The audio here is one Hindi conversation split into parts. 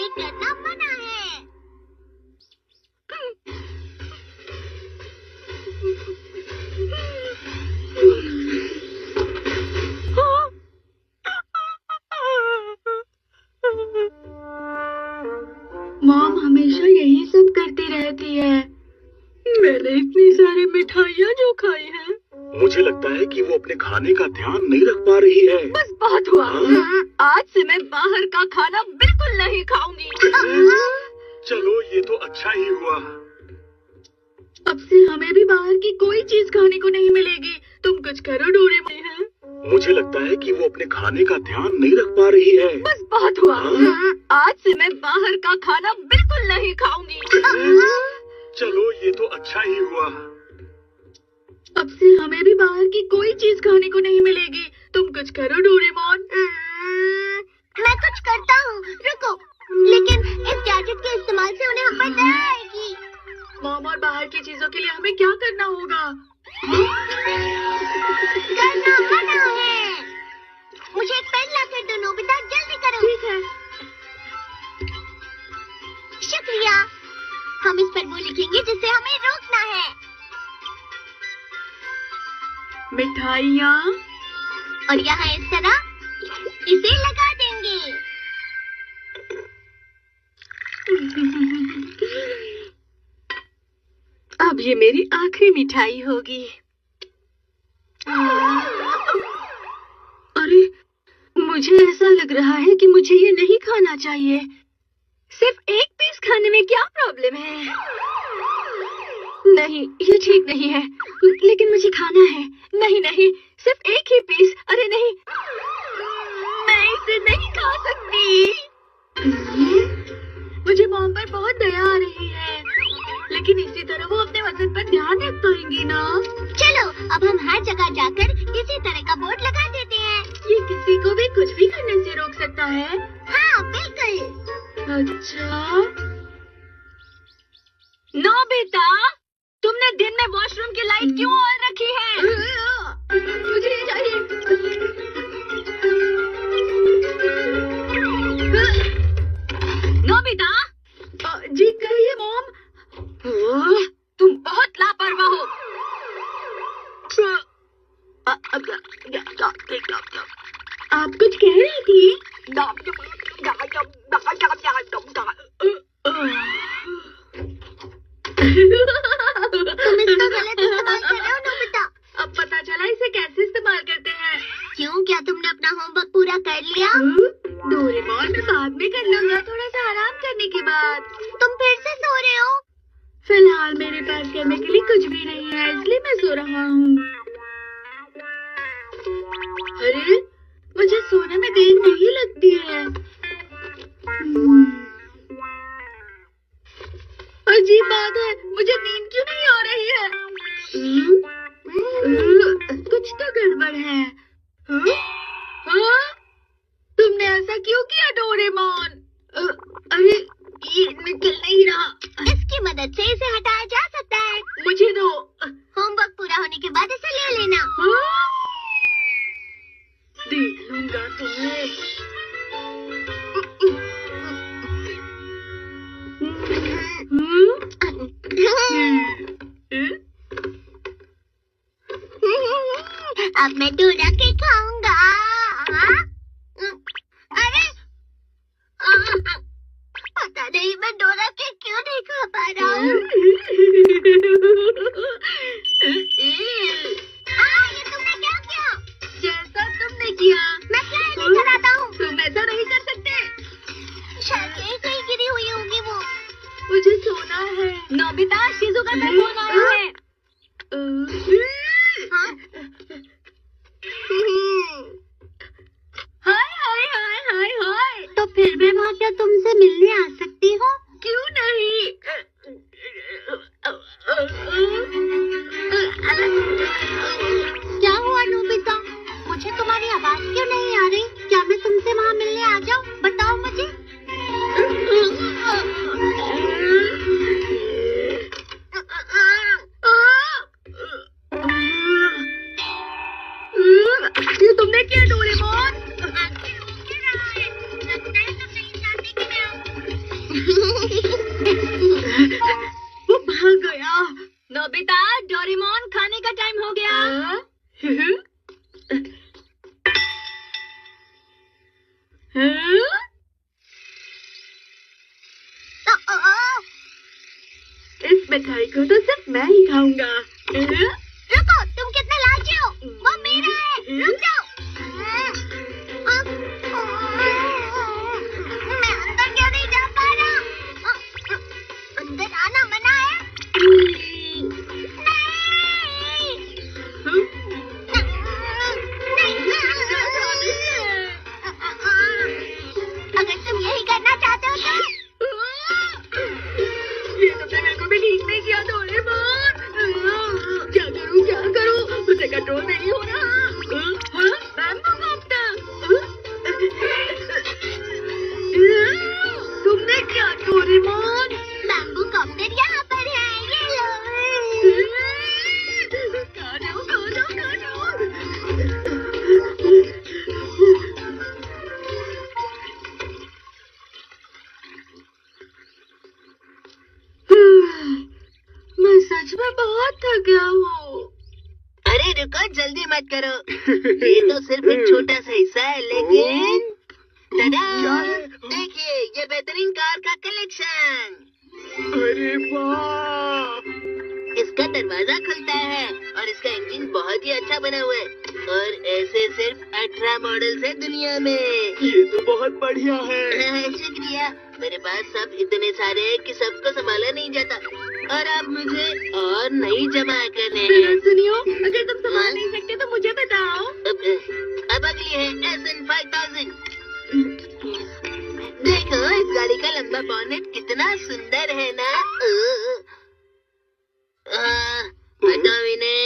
करना मना है। मॉम हमेशा यही सब करती रहती है। मैंने इतनी सारी मिठाइयाँ जो खाई हैं। मुझे लगता है कि वो अपने खाने का ध्यान नहीं रख पा रही है। बस बहुत हुआ। आज से मैं बाहर का खाना बिल्कुल नहीं खाऊंगी। चलो ये तो अच्छा ही हुआ। अब से हमें भी बाहर की कोई चीज खाने को नहीं मिलेगी। तुम कुछ करो डोरेमोन। मुझे लगता है कि वो अपने खाने का ध्यान नहीं रख पा रही है। बस बहुत हुआ। आज से मैं बाहर का खाना बिल्कुल नहीं खाऊंगी। चलो ये तो अच्छा ही हुआ। अब से हमें भी बाहर की कोई चीज खाने को नहीं मिलेगी। तुम कुछ करो डोरेमोन। मैं कुछ करता हूँ, रुको। लेकिन इस गैजेट के इस्तेमाल से उन्हें हम पर दया आएगी। मॉम और बाहर की चीजों के लिए हमें क्या करना होगा? करना मना है। मुझे एक पेन ला कर दो नोबिता, जल्दी करो। ठीक है। शुक्रिया। हम इस पर वो लिखेंगे जिसे हमें रोकना है। मिठाइयाँ। और यहाँ इस तरह इसे लगा देंगे। अब ये मेरी आखिरी मिठाई होगी। अरे, मुझे ऐसा लग रहा है कि मुझे ये नहीं खाना चाहिए। सिर्फ एक पीस खाने में क्या प्रॉब्लम है? नहीं, ये ठीक नहीं है। लेकिन मुझे खाना है। नहीं नहीं, सिर्फ एक ही पीस। अरे नहीं, मैं इसे नहीं खा सकती। मुझे मॉम पर बहुत दया आ रही है। लेकिन इसी तरह वो अपने वजन पर ध्यान रख पाएंगी ना? चलो अब हम हर जगह जाकर इसी तरह का बोर्ड लगा देते हैं। ये किसी को भी कुछ भी करने से रोक सकता है। हाँ बिल्कुल। अच्छा, नोबिता, तुमने दिन में वॉशरूम की लाइट क्यों ऑन रखी है? मुझे ये चाहिए। नोबिता। जी कहिए मॉम। तुम बहुत लापरवाह हो। आप कुछ कह रही थी? तुम इसका गलत इस्तेमाल कर रहे हो नोबिता। अब पता चला इसे कैसे इस्तेमाल करते हैं। क्यों, क्या तुमने अपना होमवर्क पूरा कर लिया? डोरेमोन, मैं बाद में कर लूंगा, थोड़ा सा आराम करने के बाद। तुम फिर से सो रहे हो? फिलहाल मेरे पास करने के लिए कुछ भी नहीं है, इसलिए मैं सो रहा हूँ। अरे, मुझे सोने में देर नहीं लगती है। अजीब बात है, मुझे नींद क्यों नहीं आ रही है? कुछ तो गड़बड़ है। हाँ? तुमने ऐसा क्यों किया डोरेमोन? अरे, ये निकल नहीं रहा। इसकी मदद से इसे हटाया जा सकता है। मुझे दो। होमवर्क पूरा होने के बाद इसे ले लेना। हाँ? देख लूंगा तुम्हें। अब मैं डोरा के खाऊंगा। अरे, पता नहीं मैं डोरा के क्यों नहीं खा पा रहा हूँ। ये तुमने क्या किया? जैसा तुमने किया। मैं फ्लाई लेकर आता हूँ। तुम ऐसा नहीं कर सकते। शायद यही कहीं गिरी हुई होगी वो। मुझे सोना है। नोबिता, शिजुका का फोन आया है। हाँ? हाय हाय हाय हाय हाय। तो फिर मैं वहाँ क्या तुमसे मिलने आ सकती हूँ? क्यों नहीं? वो भाग गया। नोबिता, डोरेमोन, खाने का टाइम हो गया। इस मिठाई को तो सिर्फ मैं ही खाऊंगा। रुको, तुम कितने लालची हो? वो मेरा है, रुक जाओ। मैं अंदर क्यों नहीं जा पा रहा? अंदर आना मना है। अगर तुम यही करना चाहते हो तो ये तुमने बिल्कुल भी ठीक नहीं किया डोरेमोन। क्या करूं? मुझे कंट्रोल नहीं हो रहा। Bamboo copter. तुमने क्या डोरेमोन? बैम्बू कॉप्टर यहाँ पर है, ये लो। काटो। मैं सच में बहुत थक गया हूँ। अरे रुको, जल्दी मत करो। ये तो सिर्फ एक छोटा सा हिस्सा है, लेकिन दादा देखिए, ये बेहतरीन कार का कलेक्शन। अरे वाह! इसका दरवाजा खुलता है और इसका इंजन बहुत ही अच्छा बना हुआ है, और ऐसे सिर्फ 18 मॉडल्स है दुनिया में। ये तो बहुत बढ़िया है। शुक्रिया। मेरे पास सब इतने सारे हैं कि सबको संभाला नहीं जाता, और अब मुझे और नहीं जमा करने हैं। सुनियो, अगर तुम संभाल नहीं सकते तो मुझे बताओ। अब अगली है SN 5000। देखो, इस गाड़ी का लंबा बॉनेट कितना सुंदर है ना। हटाओ इन्हें,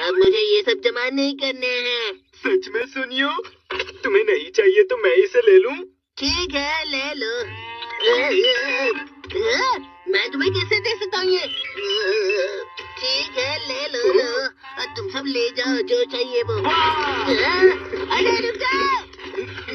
अब मुझे ये सब जमा नहीं करने हैं। सच में सुनियो, तुम्हें नहीं चाहिए तो मैं इसे ले लूं? ठीक है, ले लो। मैं तुम्हें कैसे दे सकता हूँ ये? ठीक है, ले लो। तुम सब ले जाओ जो चाहिए वो। अरे रुक जाओ।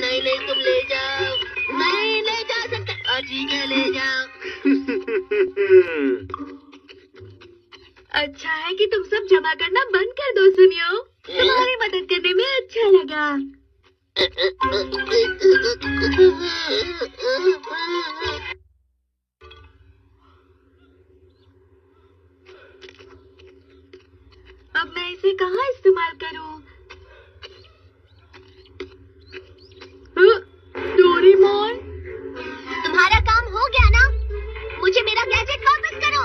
नहीं, तुम ले जाओ। नहीं ले जा सकते। ठीक है, ले जाओ। अच्छा है कि तुम सब जमा करना बंद कर दो सुनियो। तुम्हारी मदद करने में अच्छा लगा। अब मैं इसे कहाँ इस्तेमाल करूँ? डोरेमोन, तुम्हारा काम हो गया ना? मुझे मेरा गैजेट वापस करो।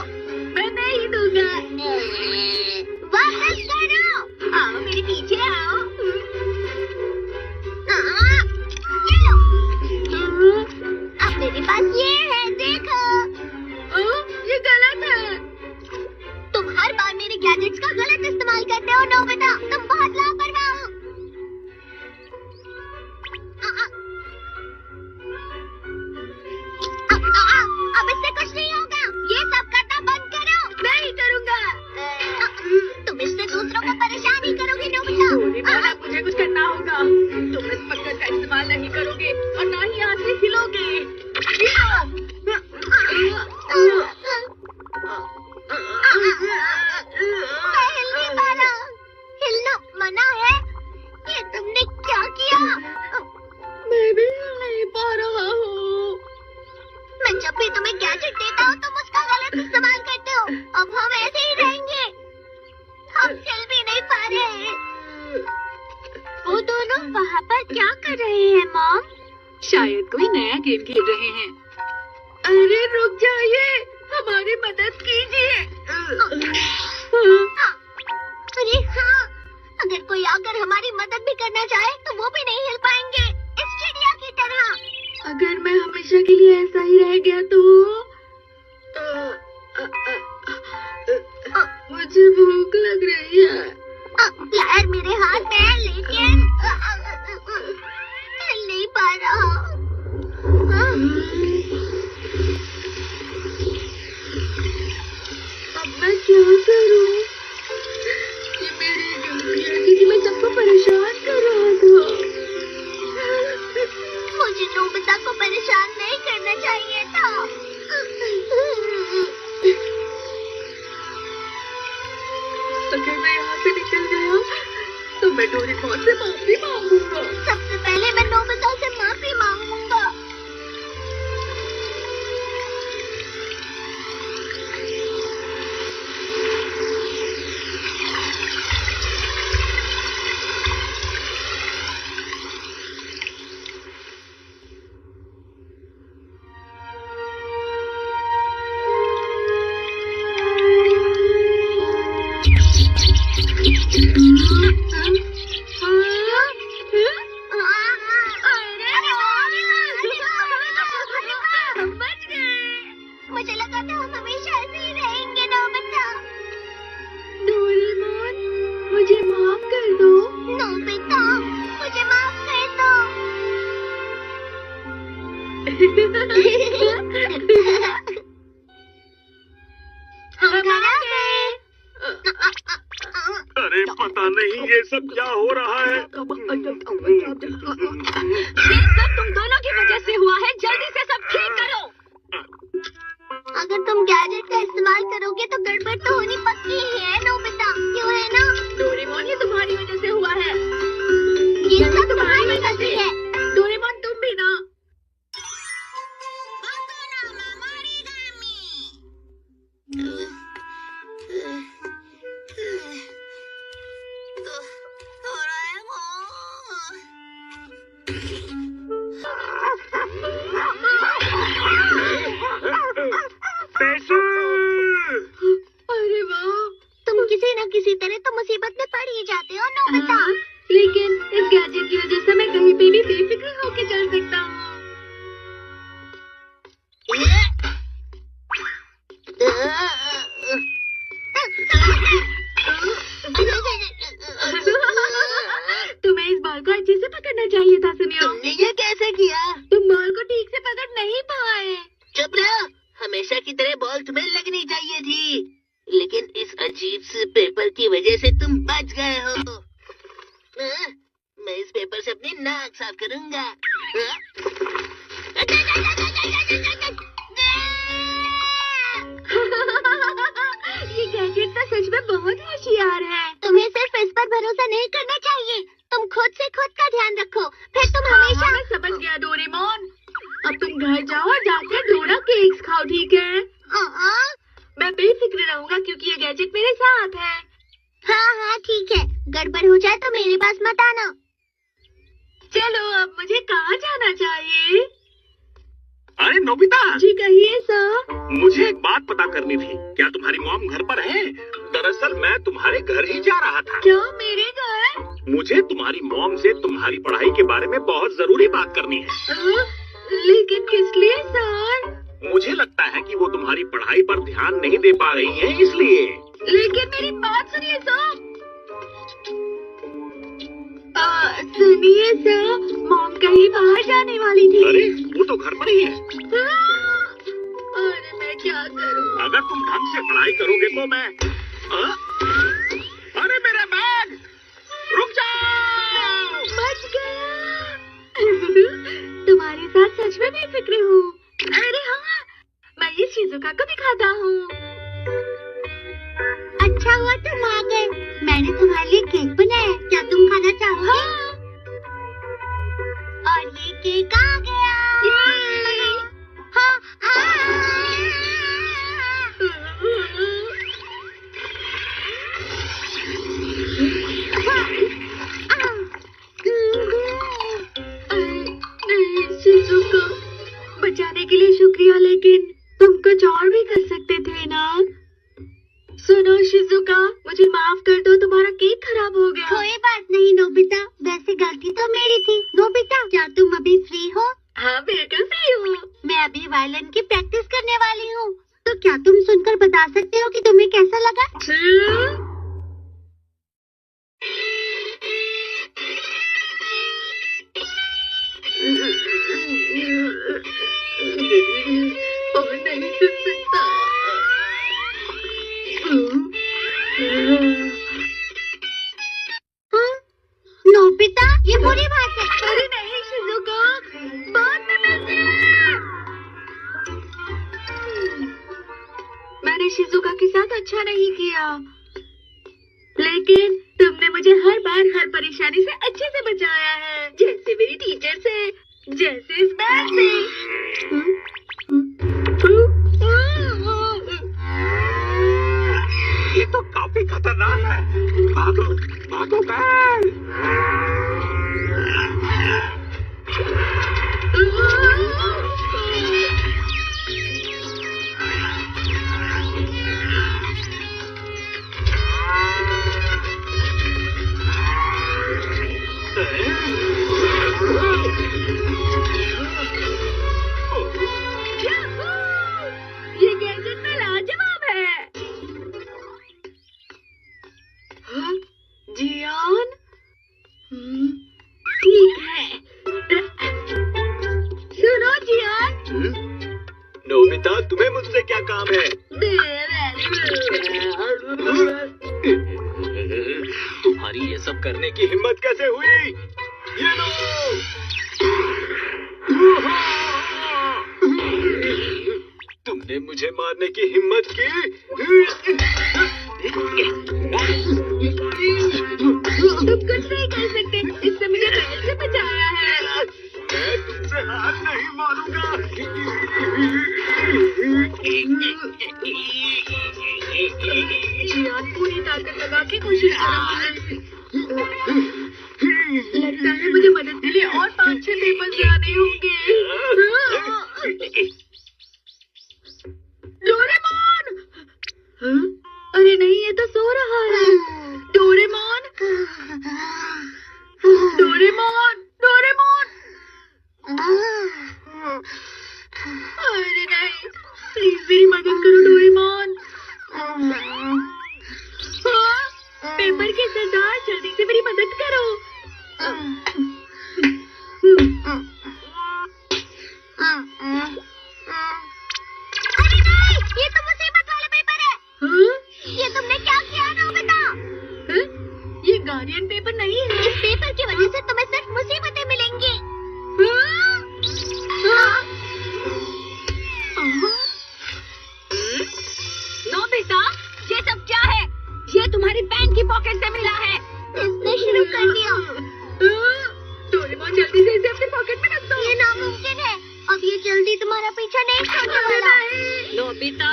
मैं नहीं दूंगा। वापस करो। आओ मेरे पीछे आओ। ये लो। अब मेरे पास ये है, देखो। ये गलत है। तुम हर बार मेरे गैजेट्स का गलत इस्तेमाल करते हो नोबिता। तुम बहुत लापरवाह हो। अब इससे कुछ नहीं होगा। ये सब करना बंद करो। मैं ही करूँगा। तुम इससे दूसरों को परेशान ही करोगे नोबिता। डोरेमोन, अब मुझे कुछ करना होगा। तुम इस पत्थर का इस्तेमाल नहीं करोगे और ना ही हाथ से हिलोगे। मैं हिल नहीं पा रहा। हिलना मना है। ये तुमने क्या किया? मैं भी हिल नहीं पा रहा हूँ। मैं जब भी तुम्हें गैजेट देता हूँ तुम उसका गलत इस्तेमाल करते हो। अब हम ऐसे ही रहेंगे। हम हिल भी नहीं पा रहे हैं। वो दोनों वहाँ पर क्या कर रहे हैं मॉम? शायद कोई नया गेम खेल रहे हैं। अरे रुक जाइए, हमारी मदद कीजिए। अरे हाँ, अगर कोई आकर हमारी मदद भी करना चाहे तो वो भी नहीं हिल पाएंगे, इस चिड़िया की तरह। अगर मैं हमेशा के लिए ऐसा ही रह गया तो मुझे भूख लग रही है। यार मेरे हाथ में है, लेकिन हिल नहीं पा रहा। अब मैं क्या करूं? ये मेरी गलती है क्योंकि मैं सबको परेशान कर रहा था। मुझे नोबिता को परेशान नहीं करना चाहिए था। अगर मैं यहाँ से निकल गया तो मैं डोरेमोन से माफी मांगूंगा। सबसे पहले मैं नोबिता से माफी मांगूंगा। मुझे लगा था हम हमेशा ऐसे ही रहेंगे नोबिता। डोरेमोन, मुझे माफ कर दो। नोबिता, मुझे माफ कर दो। हम घर आ गए। अरे पता नहीं ये सब क्या हो रहा है। ये सब तुम दोनों की वजह से हुआ है। जल्दी से सब ठीक करो। अगर तुम गैजेट का इस्तेमाल करोगे तो गड़बड़ तो होनी पक्की ही है नोबिता, क्यों है ना? डोरेमोन, ये तुम्हारी वजह से हुआ है। ये सब तुम्हारी वजह से है। डोरेमोन, तुम भी ना। अरे वाह, तुम किसी न किसी तरह तो मुसीबत में पड़ ही जाते हो नोबिता। हाँ, लेकिन इस गैजेट की वजह से मैं कहीं पे भी बेफिक्र होके चल सकता हूँ। तुम्हें इस बॉल को अच्छे से पकड़ना चाहिए था सुनियो। तुमने ये कैसे किया? तुम बॉल को ठीक से पकड़ नहीं पाए। चुप रहो, हमेशा की तरह बॉल तुम्हें लगनी चाहिए थी, लेकिन इस अजीब से पेपर की वजह से तुम बच गए हो। मैं इस पेपर से अपनी नाक साफ करूंगा। ये गैजेट तो सच में बहुत होशियार है। तुम्हें सिर्फ इस पर भरोसा नहीं करना चाहिए। तुम खुद से खुद का ध्यान रखो, फिर तुम हाँ, हमेशा। मैं समझ गया डोरेमोन। अब तुम घर जाओ और जाकर डोरा केक्स खाओ, ठीक है? मैं बेफिक्र रहूंगा क्योंकि ये गैजेट मेरे साथ है। हाँ हाँ ठीक है, गड़बड़ हो जाए तो मेरे पास मत आना। चलो, अब मुझे कहाँ जाना चाहिए? अरे नोबिता, जी कहिए सर। मुझे एक बात पता करनी थी। क्या तुम्हारी मॉम घर पर है? दरअसल मैं तुम्हारे घर ही जा रहा था। क्या मेरे घर? मुझे तुम्हारी मॉम से तुम्हारी पढ़ाई के बारे में बहुत जरूरी बात करनी है। लेकिन किस लिए सर? मुझे लगता है कि वो तुम्हारी पढ़ाई पर ध्यान नहीं दे पा रही है, इसलिए। लेकिन मेरी बात सुनिए सर। सुनिए सर, मॉम कहीं बाहर जाने वाली थी। अरे वो तो घर पर ही है। अरे मैं क्या करूं? अगर तुम ढंग से पढ़ाई करोगे तो मैं अरे मेरा बैग! रुक जाओ! बच गया। तुम्हारे साथ सच में बेफिक्र हूँ। अरे हाँ, मैं ये शिजुका को भी खाता हूँ। अच्छा हुआ तुम आ गए। मैंने तुम्हारे लिए केक बनाया है, क्या तुम खाना चाहोगे? हाँ। और ये केक आ गया। हाँ, शिजुका, बचाने के लिए शुक्रिया, लेकिन तुम कुछ और भी कर सकते थे ना। सुनो शिजुका, मुझे माफ कर दो, तुम्हारा केक खराब हो गया। कोई बात नहीं नोबिता, वैसे गलती तो मेरी थी। नोबिता, क्या तुम अभी फ्री हो? हाँ बिल्कुल फ्री हूँ। मैं अभी वायलिन की प्रैक्टिस करने वाली हूँ, तो क्या तुम सुनकर बता सकते हो कि तुम्हें कैसा लगा? और नहीं सुन सकता। नोबिता, ये बुरी बात है। अरे नहीं शिजुका, अच्छा नहीं किया, लेकिन तुमने मुझे हर बार हर परेशानी से अच्छे से बचाया है, जैसे मेरी टीचर से, जैसे इस बैग से। ये तो काफी खतरनाक है। भागो भागो बैग। ये गैजेट तो लाजवाब है। हाँ? जियान? ठीक है। सुनो जियान। नोबिता, तुम्हें मुझसे क्या काम है? तुम्हारी ये सब करने की हिम्मत कैसे हुई? ये लो। तुमने मुझे मारने की हिम्मत की? तुम कुछ नहीं कर सकते, इससे मुझे बैग से बचाया है। मैं तुमसे हार नहीं मानूंगा। जियान पूरी ताकत लगा के कोशिश कर रहा है। लगता है मुझे मदद के लिए और 5-6 पेपर्स लाने होंगे। डोरेमोन! हाँ? अरे नहीं, ये तो सो रहा है। डोरेमोन! डोरेमोन! डोरेमोन! अरे नहीं, प्लीज मेरी मदद करो डोरेमोन। हाँ? पेपर के सरदार, जल्दी से मेरी मदद करो। अरे नहीं, ये तो मुसीबत वाला पेपर है। हाँ? ये तुमने क्या किया नोबिता? हाँ? ये गार्डियन पेपर नहीं है। इस पेपर की वजह से तुम्हें सिर्फ मुसीबतें मिलेंगी। हाँ? हाँ? नोबिता, ये सब क्या है? ये तुम्हारी पैंट की पॉकेट से मिला है। इसने शुरू कर दिया। डोरेमोन, जल्दी से इसे अपनी पॉकेट में रख दो। ये नामुमकिन है। अब ये जल्दी तुम्हारा पीछा नहीं छोड़ने वाला। नोबिता,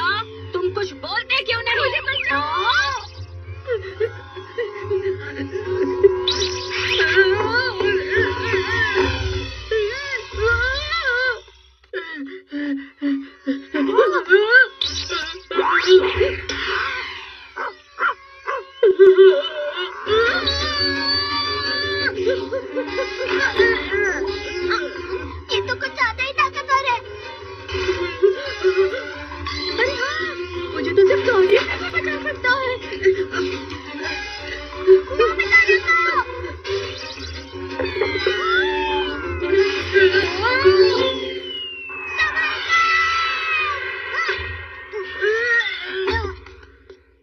तुम कुछ बोलते क्यों नहीं? मुझे बचाओ। ये तो कुछ ज्यादा ही ताकतवर है। अरे हाँ, मुझे तो सिर्फ गार्डियन पेपर बचा सकता है। नोबिता रुको।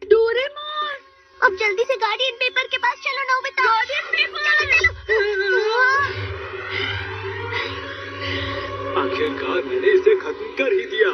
डोरेमोन! अब जल्दी से गार्डियन पेपर के पास चलो नोबिता। Guardian paper! चलो। आखिरकार मैंने इसे खत्म कर ही दिया।